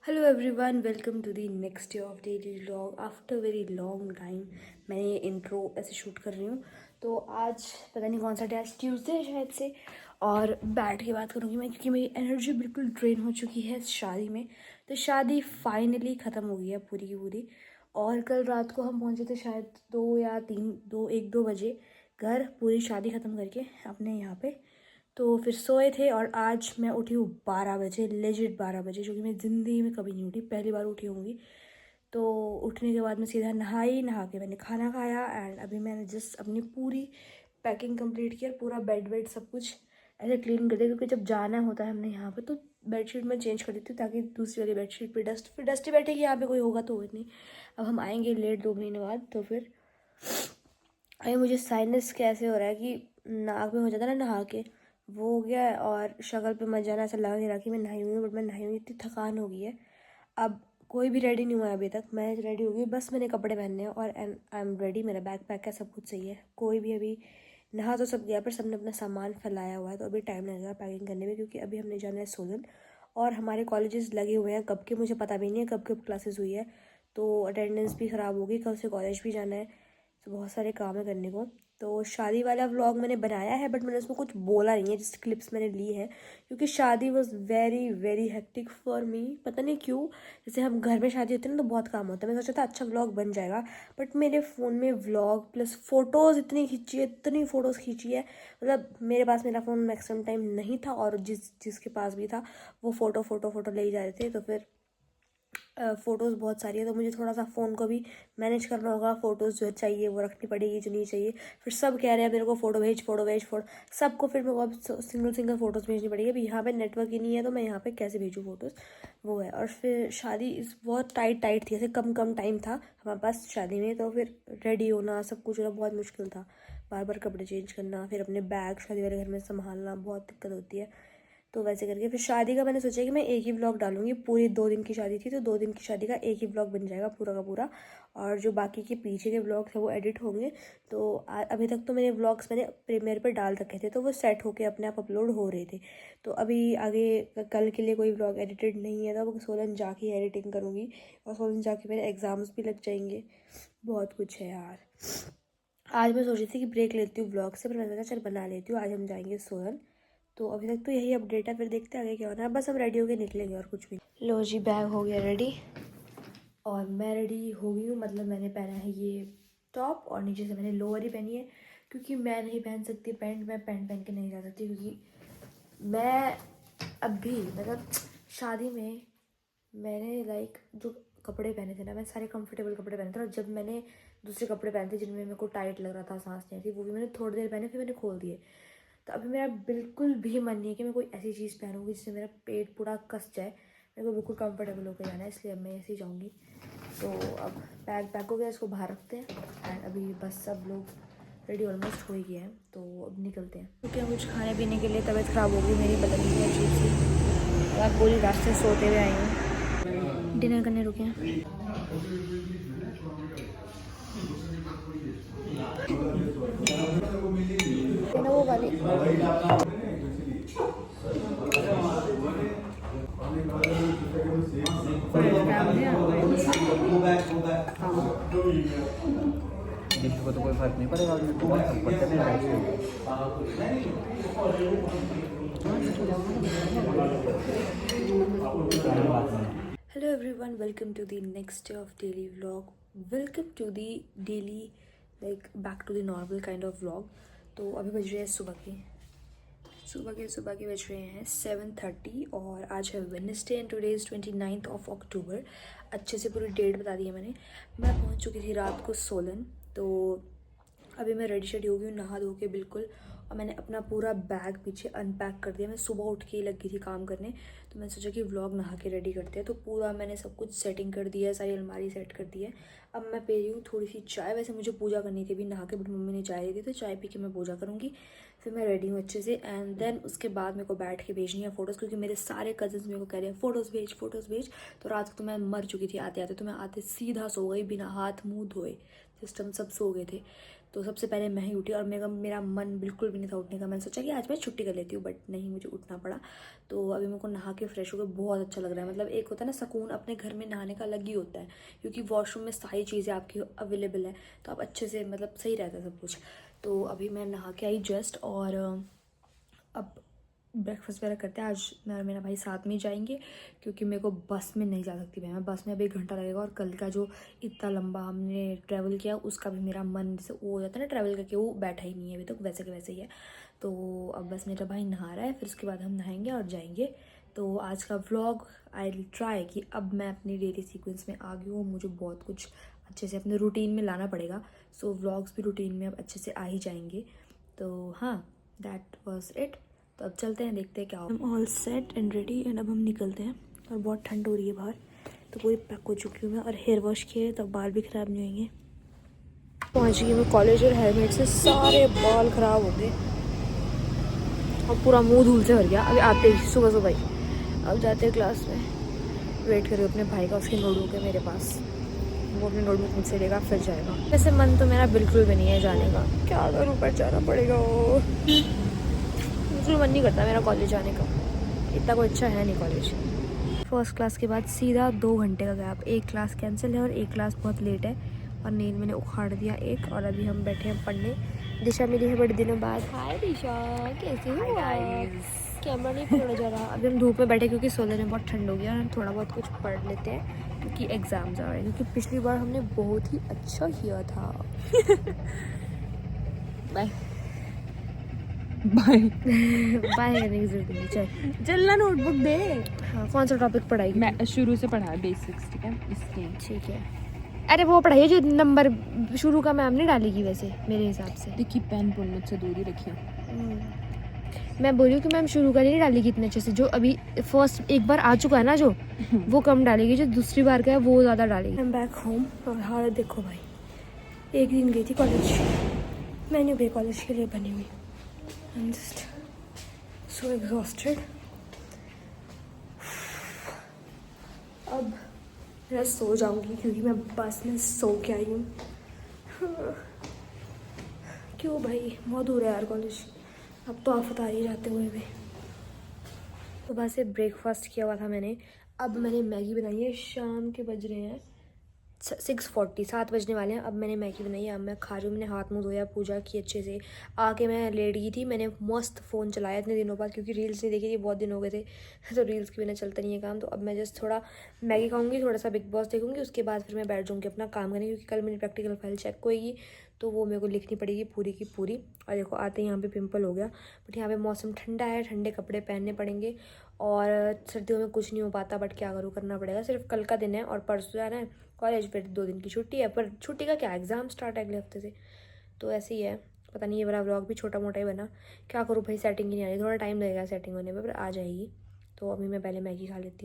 Hello everyone, welcome to the next day of daily vlog. After very long time मैं ये intro ऐसे shoot कर रही हूँ। तो आज पता नहीं कौन सा डे, आज ट्यूसडे है शायद से, और बैठ के बात करूँगी मैं क्योंकि मेरी एनर्जी बिल्कुल ड्रेन हो चुकी है शादी में। तो शादी फाइनली ख़त्म हो गई है पूरी की पूरी। और कल रात को हम पहुँचे थे शायद 2 या 3 1 2 बजे घर, पूरी शादी ख़त्म करके अपने यहाँ पे। तो फिर सोए थे और आज मैं उठी हूँ 12 बजे, लेजिट 12 बजे, जो कि मैं ज़िंदगी में कभी नहीं उठी, पहली बार उठी होंगी। तो उठने के बाद मैं सीधा नहा के मैंने खाना खाया एंड अभी मैंने जस्ट अपनी पूरी पैकिंग कंप्लीट की और पूरा बेड वेड सब कुछ ऐसे क्लीन कर दिया, क्योंकि जब जाना होता है हमने यहाँ पे तो बेडशीट में चेंज कर देती हूँ ताकि दूसरी वाली बेडशीट पे फिर डस्टी बैठेगी, यहाँ पे कोई होगा तो नहीं। अब हम आएंगे लेट 2 महीने बाद, तो फिर अभी मुझे साइनस कैसे हो रहा है कि नाक में हो जाता है ना नहा के, वो हो गया है। और शक्ल पे मत जाना, ऐसा लग नहीं रहा कि मैं नहाई हुई हूँ, बट मैं नहाई हुई, इतनी थकान हो गई है। अब कोई भी रेडी नहीं हुआ है अभी तक, मैं रेडी हो गई, बस मैंने कपड़े पहनने हैं और आई एम रेडी। मेरा बैग पैक है, सब कुछ सही है। कोई भी अभी नहा तो सब गया, पर सबने अपना सामान फैलाया हुआ है, तो अभी टाइम लगेगा पैकिंग करने में, क्योंकि अभी हमने जाना है सोलन। और हमारे कॉलेजेस लगे हुए हैं, कब के मुझे पता भी नहीं है, कब कब क्लासेस हुई है। तो अटेंडेंस भी ख़राब होगी, कल से कॉलेज भी जाना है, तो बहुत सारे काम है करने को। तो शादी वाला व्लॉग मैंने बनाया है, बट मैंने उसमें कुछ बोला नहीं है, जस्ट क्लिप्स मैंने ली हैं, क्योंकि शादी was very very hectic for me. पता नहीं क्यों, जैसे हम घर में शादी होती है ना तो बहुत काम होता है, मैं सोचा था अच्छा व्लॉग बन जाएगा, बट मेरे फ़ोन में व्लॉग प्लस फ़ोटोज़ इतनी खींची है, इतनी फ़ोटोज़ खींची है, मतलब मेरे पास मेरा फ़ोन मैक्सिमम टाइम नहीं था, और जिसके पास भी था वो फ़ोटो फ़ोटो फ़ोटो ले ही जा रहे थे। तो फिर फ़ोटोज़ बहुत सारी है, तो मुझे थोड़ा सा फ़ोन को भी मैनेज करना होगा। फ़ोटोज़ जो चाहिए वो रखनी पड़ेगी, जो नहीं चाहिए फिर सब कह रहे हैं मेरे को फ़ोटो भेज फ़ोटो भेज सबको फिर मेरे को अब सिंगल सिंगल फ़ोटोज़ भेजनी पड़ेगी। अभी यहाँ पे नेटवर्क ही नहीं है, तो मैं यहाँ पे कैसे भेजूँ फ़ोटोज़, वो है। और फिर शादी इस बहुत टाइट थी, ऐसे कम कम टाइम था हमारे पास शादी में, तो फिर रेडी होना सब कुछ होना बहुत मुश्किल था। बार बार कपड़े चेंज करना, फिर अपने बैग शादी वाले घर में संभालना, बहुत दिक्कत होती है। तो वैसे करके फिर शादी का मैंने सोचा कि मैं एक ही व्लॉग डालूंगी। पूरी 2 दिन की शादी थी, तो 2 दिन की शादी का एक ही व्लॉग बन जाएगा पूरा का पूरा, और जो बाकी के पीछे के व्लॉग्स हैं वो एडिट होंगे। तो अभी तक तो मेरे व्लॉग्स मैंने प्रीमियर पर डाल रखे थे, तो वो सेट होके अपने आप अपलोड हो रहे थे। तो अभी आगे कल के लिए कोई व्लॉग एडिटेड नहीं है, तो अब सोलन जाके एडिटिंग करूँगी, और सोलन जाके मेरे एग्ज़ाम्स भी लग जाएंगे। बहुत कुछ है यार। आज मैं सोच रही थी कि ब्रेक लेती हूँ व्लॉग से, पर मैंने सोचा चल बना लेती हूँ, आज हम जाएंगे सोलन। तो अभी तक तो यही अपडेट है, फिर देखते हैं आगे क्या होना है। बस हम रेडी होके निकलेंगे और कुछ भी नहीं। लो जी, बैग हो गया रेडी, और मैं रेडी हो गई हूँ, मतलब मैंने पहना है ये टॉप और नीचे से मैंने लोअर ही पहनी है, क्योंकि मैं नहीं पहन सकती पैंट, मैं पैंट पहन के नहीं जा सकती, क्योंकि मैं अभी मतलब शादी में मैंने जो कपड़े पहने थे ना, मैं सारे कंफर्टेबल कपड़े पहने थे, और जब मैंने दूसरे कपड़े पहने थे जिनमें मेरे को टाइट लग रहा था, सांस नहीं थी, वो भी मैंने थोड़ी देर पहने, फिर मैंने खोल दिए। तो अभी मेरा बिल्कुल भी मन नहीं है कि मैं कोई ऐसी चीज़ पहनूँगी जिससे मेरा पेट पूरा कस जाए। मेरे को बिल्कुल कंफर्टेबल होकर जाना है, इसलिए अब मैं ऐसे ही जाऊँगी। तो अब बैग पैक हो गया, इसको बाहर रखते हैं, एंड अभी बस सब लोग रेडी ऑलमोस्ट हो ही गए हैं, तो अब निकलते हैं। क्योंकि हम कुछ खाने पीने के लिए, तबीयत ख़राब हो गई मेरी, पता नहीं क्या चीज़ थी, और पूरी रास्ते सोते हुए आई हूँ। डिनर करने रुके हैं। वो वाली किसी को तो कोई फर्क नहीं पड़ेगा, फर्क पड़ता नहीं। Hello everyone, welcome to the next day of daily vlog. Welcome to the daily like back to the normal kind of vlog. तो अभी बज रहे हैं सुबह के बज रहे हैं 7:30, और आज है Wednesday and today is 29th of October। अच्छे से पूरी डेट बता दी है मैंने। मैं पहुंच चुकी थी रात को सोलन, तो अभी मैं रेडी शेडी हो गई हूँ, नहा धो के बिल्कुल, और मैंने अपना पूरा बैग पीछे अनपैक कर दिया। मैं सुबह उठ के ही लगी थी काम करने, तो मैंने सोचा कि व्लॉग नहा के रेडी करते हैं, तो पूरा मैंने सब कुछ सेटिंग कर दिया है, सारी अलमारी सेट कर दी है। अब मैं पी रही हूँ थोड़ी सी चाय। वैसे मुझे पूजा करनी थी अभी नहा के, बट मम्मी ने चाय दी थी, तो चाय पी के मैं पूजा करूँगी। फिर मैं रेडी हूँ अच्छे से, एंड देन उसके बाद मेरे को बैठ के भेजनी है फ़ोटोज़, क्योंकि मेरे सारे कज़न्स मेरे को कह रहे हैं फ़ोटोज़ भेज। तो रात को तो मैं मर चुकी थी आते आते, तो मैं आते सीधा सो गई बिना हाथ मुँह धोए, जस्ट हम सब सो गए थे। तो सबसे पहले मैं ही उठी और मेरा मन बिल्कुल भी नहीं था उठने का। मैंने सोचा कि आज मैं छुट्टी कर लेती हूँ, बट नहीं, मुझे उठना पड़ा। तो अभी मेरे को नहा के फ्रेश होकर बहुत अच्छा लग रहा है। मतलब एक होता है ना सुकून, अपने घर में नहाने का अलग ही होता है, क्योंकि वॉशरूम में सारी चीज़ें आपकी अवेलेबल है, तो आप अच्छे से मतलब सही रहता है सब कुछ। तो अभी मैं नहा के आई जस्ट, और अब ब्रेकफास्ट वगैरह करते हैं। आज मैं और मेरा भाई साथ में ही जाएंगे, क्योंकि मेरे को बस में नहीं जा सकती मैं बस में अभी 1 घंटा लगेगा, और कल का जो इतना लंबा हमने ट्रैवल किया उसका भी मेरा मन जैसे वो हो जाता है ना ट्रैवल करके, वो बैठा ही नहीं है अभी तक, वैसे के वैसे ही है। तो अब बस मेरा भाई नहा रहा है, फिर उसके बाद हम नहाएंगे और जाएंगे। तो आज का व्लॉग आई विल ट्राई कि अब मैं अपनी डेली सीक्वेंस में आ गई हूँ, मुझे बहुत कुछ अच्छे से अपने रूटीन में लाना पड़ेगा। सो व्लॉग्स भी रूटीन में अब अच्छे से आ ही जाएंगे। तो हाँ, दैट वॉज इट। तो अब चलते हैं, देखते हैं क्या हो। हम all set and ready, and अब हम निकलते हैं। और बहुत ठंड हो रही है बाहर, तो पूरी पैक हो चुकी हूँ मैं, और हेयर वॉश किए तो बाल भी ख़राब नहीं होंगे। पहुँच गई मैं कॉलेज, और हेलमेट से सारे बाल ख़राब हो गए और पूरा मुंह धूल से भर गया। अभी आते ही सुबह सुबह ही अब जाते हैं क्लास में। वेट करिए अपने भाई का, उसकी नोटबुक है मेरे पास, वो अपनी नोटबुक मुझसे लेगा फिर जाएगा। वैसे मन तो मेरा बिल्कुल भी नहीं है जाने का, क्या करूँ, पर जाना पड़ेगा। वो बिल्कुल मन नहीं करता मेरा कॉलेज जाने का, इतना कोई अच्छा है नहीं कॉलेज। फर्स्ट क्लास के बाद सीधा 2 घंटे का गैप, एक क्लास कैंसिल है और एक क्लास बहुत लेट है, और नींद मैंने उखाड़ दिया एक। और अभी हम बैठे हैं पढ़ने। दिशा मिली है बड़े दिनों बाद। हाय दिशा, कैसे हो आप? कैमरा नहीं पकड़ा जा रहा। अभी हम धूप में बैठे क्योंकि सोलर में बहुत ठंड हो गया, और हम थोड़ा बहुत कुछ पढ़ लेते हैं क्योंकि एग्ज़ाम्स आ रहे हैं, क्योंकि पिछली बार हमने बहुत ही अच्छा किया था। बाय बाय बाय करने की जरूरत नहीं, चल चलना नोटबुक दे। हाँ, कौन सा टॉपिक पढ़ाएगी? मैं शुरू से पढ़ा है बेसिक्स, ठीक है इसके। ठीक है। अरे वो पढ़ाइए जो नंबर शुरू का मैम नहीं डालेगी वैसे मेरे हिसाब से। देखिए पेन पुन मुझसे दूर ही रखियो। मैं बोली हूँ कि मैम शुरू का नहीं डालेगी इतने अच्छे से, जो अभी फर्स्ट एक बार आ चुका है ना जो, वो कम डालेगी, जो दूसरी बार का है वो ज़्यादा डालेगी। I'm बैक होम, और हालत देखो भाई, एक दिन गई थी कॉलेज, मैं नहीं गई कॉलेज के लिए बनी हुई। I'm just so exhausted. अब मैं सो जाऊंगी क्योंकि मैं बस में सो के आई हूँ। क्यों भाई, बहुत दूर है यार कॉलेज, अब तो आफत आ रही है जाते हुए भी। सुबह से ब्रेकफास्ट किया हुआ था मैंने, अब मैंने मैगी बनाई है। शाम के बज रहे हैं 6:40, 7 बजने वाले हैं। अब मैंने मैगी बनाई है, अब मैं खा रही हूँ। मैंने हाथ मुँह धोया, पूजा की अच्छे से, आके मैं लेट गई थी। मैंने मस्त फ़ोन चलाया इतने दिनों बाद, क्योंकि रील्स नहीं देखी थी, बहुत दिन हो गए थे। तो रील्स के बिना चलता नहीं है काम। तो अब मैं जस्ट थोड़ा मैगी खाऊंगी, थोड़ा सा बिग बॉस देखूंगी, उसके बाद फिर मैं बैठ जाऊँगी अपना काम करने, क्योंकि कल मेरी प्रैक्टिकल फाइल चेक होएगी, तो वो मेरे को लिखनी पड़ेगी पूरी की पूरी। और देखो आते ही यहाँ पे पिंपल हो गया, बट यहाँ पे मौसम ठंडा है, ठंडे कपड़े पहनने पड़ेंगे। और सर्दियों में कुछ नहीं हो पाता, बट क्या करूँ, करना पड़ेगा। सिर्फ कल का दिन है और परसों जाना है कॉलेज, फिर 2 दिन की छुट्टी है। पर छुट्टी का क्या, एग्ज़ाम स्टार्ट है अगले हफ्ते से, तो ऐसे ही है। पता नहीं, ये वाला व्लॉग भी छोटा मोटा ही बना, क्या करूँ भाई, सेटिंग ही नहीं आ रही, थोड़ा टाइम लगेगा सेटिंग होने में, पर आ जाएगी। तो अभी मैं पहले मैगी खा लेती हूँ।